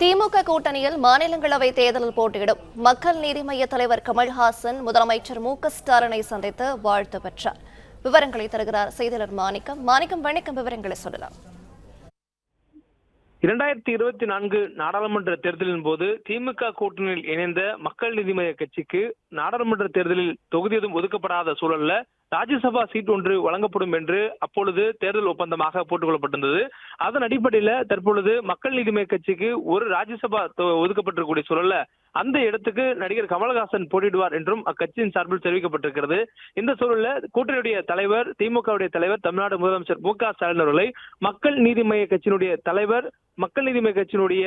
திமுக கூட்டணியில் மாநிலங்களவை தேர்தலில் போட்டியிடும் மக்கள் நீதி மய்ய தலைவர் கமல்ஹாசன் முதலமைச்சர் மு.க.ஸ்டாலினை சந்தித்து வாழ்த்து பெற்றார். விவரங்களை தருகிறார் செய்தியாளர் மாணிக்கம். வணக்கம், விவரங்களை சொல்லலாம். 2024 நாடாளுமன்ற தேர்தலின் போது திமுக கூட்டணியில் இணைந்த மக்கள் நீதி மய்ய கட்சிக்கு நாடாளுமன்ற தேர்தலில் தொகுதி எதுவும் ஒதுக்கப்படாத சூழல்ல ராஜ்யசபா சீட் ஒன்று வழங்கப்படும் என்று அப்பொழுது தேர்தல் ஒப்பந்தமாக போட்டுக் கொள்ளப்பட்டிருந்தது. அதன் அடிப்படையில தற்பொழுது மக்கள் நீதி மய்ய கட்சிக்கு ஒரு ராஜ்யசபா ஒதுக்கப்பட்டிருக்கக்கூடிய சூழல்ல அந்த இடத்துக்கு நடிகர் கமல்ஹாசன் போட்டியிடுவார் என்றும் அக்கட்சியின் சார்பில் தெரிவிக்கப்பட்டிருக்கிறது. இந்த சூழல்ல கூட்டணியுடைய தலைவர், திமுகவுடைய தலைவர், தமிழ்நாடு முதலமைச்சர் மு.க.ஸ்டாலின் அவர்களை மக்கள் நீதி மய்ய கட்சியினுடைய தலைவர், மக்கள் நீதி மய்ய கட்சியினுடைய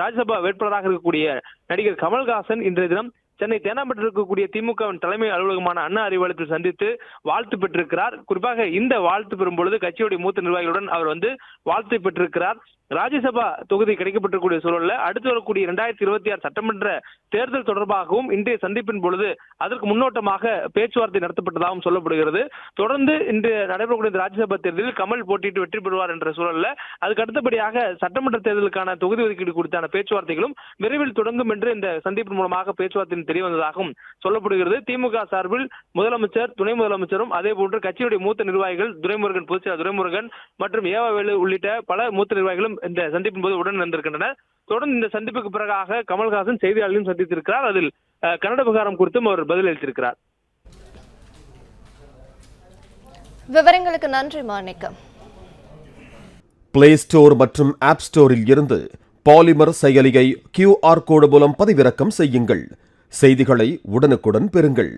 ராஜ்யசபா வேட்பாளராக இருக்கக்கூடிய நடிகர் கமல்ஹாசன் இன்றைய தினம் சென்னை தேனாம்பேட்டையில் இருக்கக்கூடிய திமுகவின் தலைமை அலுவலகமான அண்ணா அறிவாலயத்தில் சந்தித்து வாழ்த்து பெற்றிருக்கிறார். குறிப்பாக இந்த வாழ்த்து பெறும் பொழுது கட்சியுடைய மூத்த நிர்வாகிகளுடன் அவர் வாழ்த்து பெற்றிருக்கிறார். ராஜ்யசபா தொகுதி கிடைக்கப்பட்டிருக்கூடிய சூழல்ல அடுத்து வரக்கூடிய 2026 சட்டமன்ற தேர்தல் தொடர்பாகவும் இன்றைய சந்திப்பின் பொழுது அதற்கு முன்னோட்டமாக பேச்சுவார்த்தை நடத்தப்பட்டதாகவும் சொல்லப்படுகிறது. தொடர்ந்து இன்று நடைபெறக்கூடிய ராஜ்யசபா தேர்தலில் கமல் போட்டியிட்டு வெற்றி பெறுவார் என்ற சூழல்ல அதுக்கு அடுத்தபடியாக சட்டமன்ற தேர்தலுக்கான தொகுதி ஒதுக்கீடு குறித்தான பேச்சுவார்த்தைகளும் விரைவில் தொடங்கும் என்று இந்த சந்திப்பின் மூலமாக பேச்சுவார்த்தையின் தெரிய வந்ததாகவும் சொல்லப்படுகிறது. திமுக சார்பில் முதலமைச்சர், துணை முதலமைச்சரும் அதே போன்று கட்சியுடைய மூத்த நிர்வாகிகள் துரைமுருகன், பொதுச்செயலாளர் துரைமுருகன் மற்றும் ஏவாவேலு உள்ளிட்ட பல மூத்த நிர்வாகிகளும் இந்த சந்திப்பின் போது உடன் வந்திருக்கின்றனர். தொடர்ந்து இந்த சந்திப்புக்கு பிறகாக கமல்ஹாசன் செய்தியாளர்களையும் சந்தித்திருக்கிறார். அதில் கன்னட விவகாரம் குறித்தும் அவர் பதிலளித்திருக்கிறார். விவரங்களுக்கு நன்றி மாணிக்கம். பிளே ஸ்டோர் மற்றும் ஆப் ஸ்டோரில் இருந்து பாலிமர் செயலியை QR கோடு மூலம் பதிவிறக்கம் செய்யுங்கள். செய்திகளை உடனுக்குடன் பெறுங்கள்.